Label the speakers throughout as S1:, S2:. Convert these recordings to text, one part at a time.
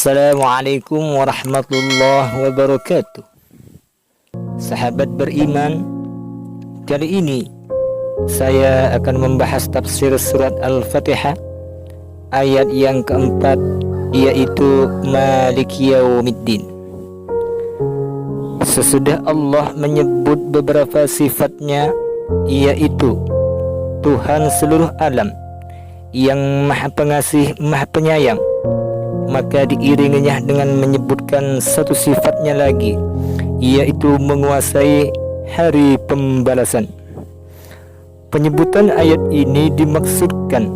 S1: Assalamualaikum warahmatullahi wabarakatuh. Sahabat beriman, kali ini saya akan membahas tafsir surat Al-Fatihah ayat yang keempat, yaitu Maliki Yaumiddin. Sesudah Allah menyebut beberapa sifatnya, yaitu Tuhan seluruh alam yang Maha Pengasih, Maha Penyayang, maka diiringinya dengan menyebutkan satu sifatnya lagi, yaitu menguasai hari pembalasan. Penyebutan ayat ini dimaksudkan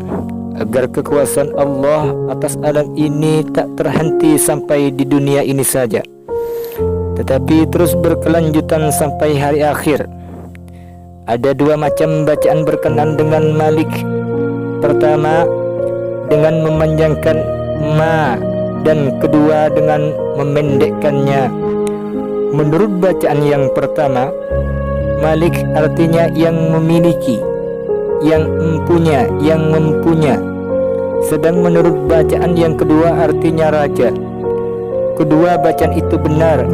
S1: agar kekuasaan Allah atas alam ini tak terhenti sampai di dunia ini saja, tetapi terus berkelanjutan sampai hari akhir. Ada dua macam bacaan berkenan dengan Malik. Pertama, dengan memanjangkan ma, dan kedua dengan memendekkannya. Menurut bacaan yang pertama, Malik artinya yang memiliki, yang empunya, yang mempunya. Sedang menurut bacaan yang kedua artinya raja. Kedua bacaan itu benar,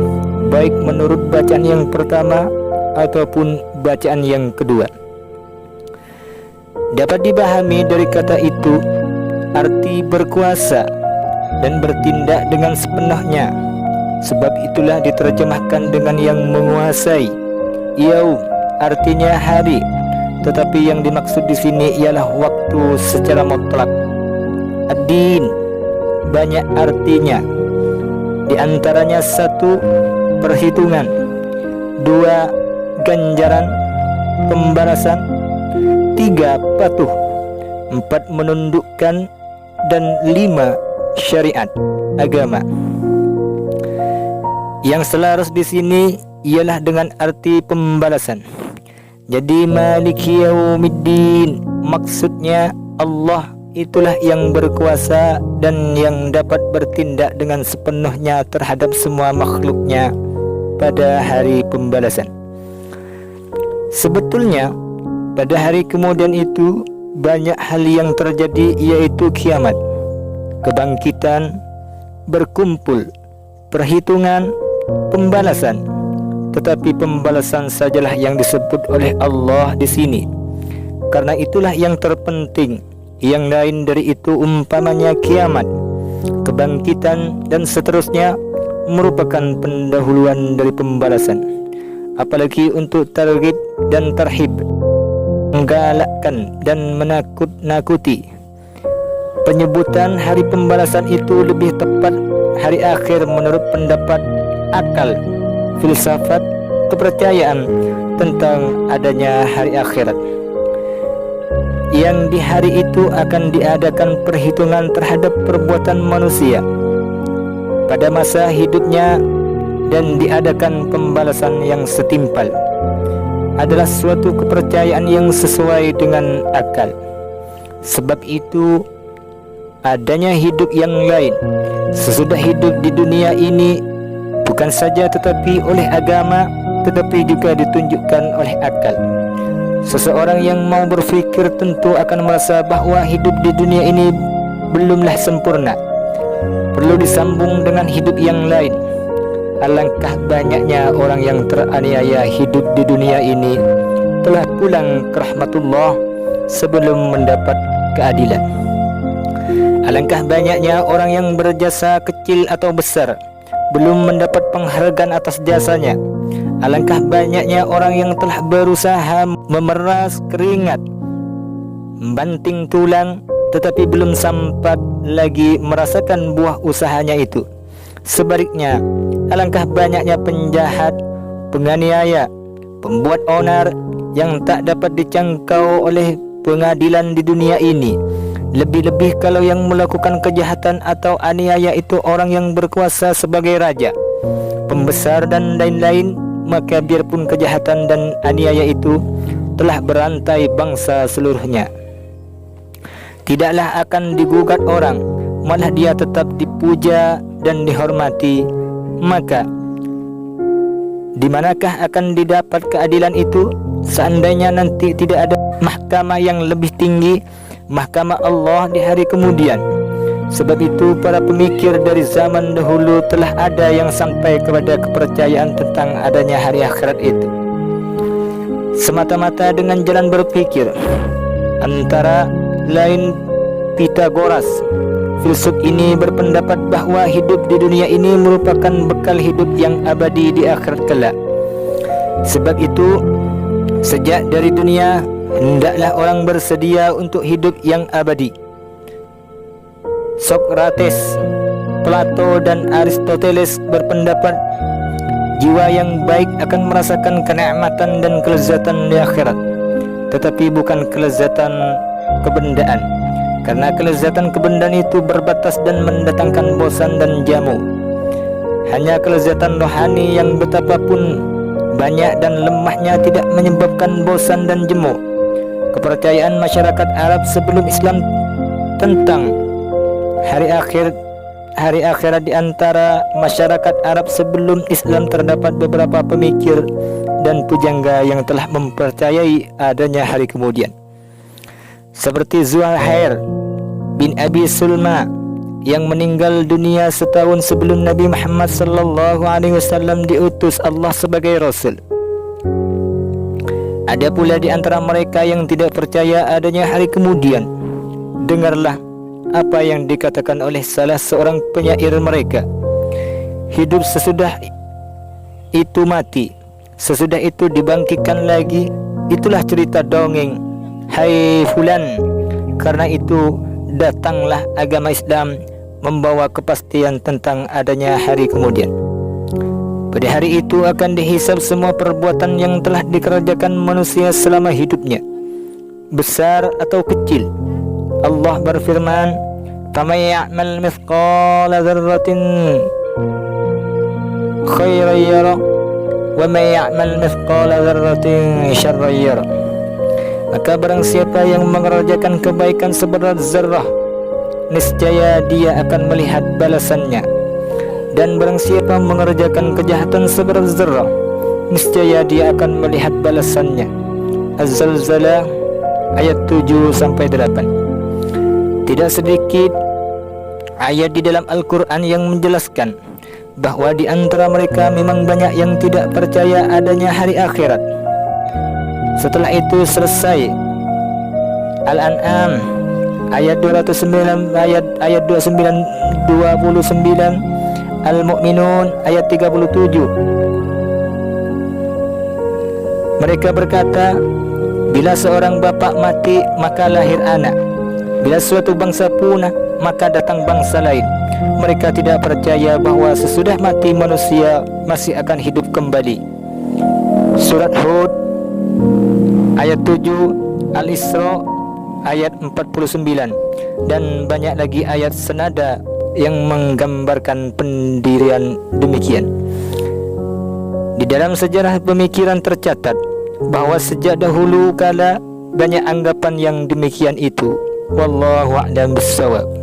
S1: baik menurut bacaan yang pertama ataupun bacaan yang kedua. Dapat dipahami dari kata itu arti berkuasa dan bertindak dengan sepenuhnya. Sebab itulah diterjemahkan dengan yang menguasai. Yaum artinya hari, tetapi yang dimaksud di sini ialah waktu secara mutlak. Ad-din banyak artinya. Di antaranya satu, perhitungan; dua, ganjaran, pembalasan; tiga, patuh; empat, menundukkan; dan lima, syariat, agama. Yang selaras di sini ialah dengan arti pembalasan. Jadi Maliki Yaumiddin maksudnya Allah itulah yang berkuasa dan yang dapat bertindak dengan sepenuhnya terhadap semua makhluknya pada hari pembalasan. Sebetulnya pada hari kemudian itu banyak hal yang terjadi, yaitu kiamat, kebangkitan, berkumpul, perhitungan, pembalasan. Tetapi pembalasan sajalah yang disebut oleh Allah di sini, karena itulah yang terpenting. Yang lain dari itu, umpamanya kiamat, kebangkitan, dan seterusnya, merupakan pendahuluan dari pembalasan. Apalagi untuk targhib dan tarhib, menggalakkan dan menakut-nakuti. Penyebutan hari pembalasan itu lebih tepat hari akhir menurut pendapat akal, filsafat, kepercayaan tentang adanya hari akhirat, yang di hari itu akan diadakan perhitungan terhadap perbuatan manusia pada masa hidupnya dan diadakan pembalasan yang setimpal. Adalah suatu kepercayaan yang sesuai dengan akal. Sebab itu adanya hidup yang lain sesudah hidup di dunia ini bukan saja tetapi oleh agama, tetapi juga ditunjukkan oleh akal. Seseorang yang mau berfikir tentu akan merasa bahwa hidup di dunia ini belumlah sempurna, perlu disambung dengan hidup yang lain. Alangkah banyaknya orang yang teraniaya hidup di dunia ini telah pulang ke rahmatullah sebelum mendapat keadilan. Alangkah banyaknya orang yang berjasa kecil atau besar belum mendapat penghargaan atas jasanya. Alangkah banyaknya orang yang telah berusaha memeras keringat, membanting tulang, tetapi belum sempat lagi merasakan buah usahanya itu. Sebaliknya, alangkah banyaknya penjahat, penganiaya, pembuat onar yang tak dapat dijangkau oleh pengadilan di dunia ini. Lebih-lebih kalau yang melakukan kejahatan atau aniaya itu orang yang berkuasa sebagai raja, pembesar, dan lain-lain, maka biarpun kejahatan dan aniaya itu telah berantai bangsa seluruhnya, tidaklah akan digugat orang, malah dia tetap dipuja dan dihormati. Maka di manakah akan didapat keadilan itu seandainya nanti tidak ada mahkamah yang lebih tinggi, mahkamah Allah di hari kemudian? Sebab itu para pemikir dari zaman dahulu telah ada yang sampai kepada kepercayaan tentang adanya hari akhirat itu semata-mata dengan jalan berpikir. Antara lain Pythagoras, filsuf ini berpendapat bahwa hidup di dunia ini merupakan bekal hidup yang abadi di akhirat kelak. Sebab itu, sejak dari dunia hendaklah orang bersedia untuk hidup yang abadi. Sokrates, Plato dan Aristoteles berpendapat jiwa yang baik akan merasakan kenikmatan dan kelezatan di akhirat, tetapi bukan kelezatan kebendaan, karena kelezatan kebendaan itu berbatas dan mendatangkan bosan dan jamu. Hanya kelezatan rohani yang betapapun banyak dan lemahnya tidak menyebabkan bosan dan jemu. Kepercayaan masyarakat Arab sebelum Islam tentang hari akhirat di antara masyarakat Arab sebelum Islam terdapat beberapa pemikir dan pujangga yang telah mempercayai adanya hari kemudian, seperti Zuhair bin Abi Sulma yang meninggal dunia setahun sebelum Nabi Muhammad sallallahu alaihi wasallam diutus Allah sebagai rasul. Ada pula di antara mereka yang tidak percaya adanya hari kemudian. Dengarlah apa yang dikatakan oleh salah seorang penyair mereka. Hidup sesudah itu mati, sesudah itu dibangkitkan lagi. Itulah cerita dongeng, hai fulan. Karena itu datanglah agama Islam membawa kepastian tentang adanya hari kemudian. Pada hari itu akan dihisab semua perbuatan yang telah dikerjakan manusia selama hidupnya, besar atau kecil. Allah berfirman, "Faman ya'mal mithqala dzarratin khairan yara, wa man ya'mal mithqala dzarratin syarran yara." Maka barang siapa yang mengerjakan kebaikan seberat zarrah, niscaya dia akan melihat balasannya. Dan barang siapa mengerjakan kejahatan seberat zarrah, niscaya dia akan melihat balasannya. Az-Zalzalah ayat 7-8. Tidak sedikit ayat di dalam Al-Quran yang menjelaskan bahwa di antara mereka memang banyak yang tidak percaya adanya hari akhirat. Setelah itu selesai Al-An'am ayat 209, ayat 29, Al-Mu'minun ayat 37. Mereka berkata, bila seorang bapa mati maka lahir anak, bila suatu bangsa punah maka datang bangsa lain. Mereka tidak percaya bahwa sesudah mati manusia masih akan hidup kembali. Surat Hud ayat 7, Al-Isra ayat 49, dan banyak lagi ayat senada yang menggambarkan pendirian demikian. Di dalam sejarah pemikiran tercatat bahwa sejak dahulu kala banyak anggapan yang demikian itu. Wallahu a'lam bissawab.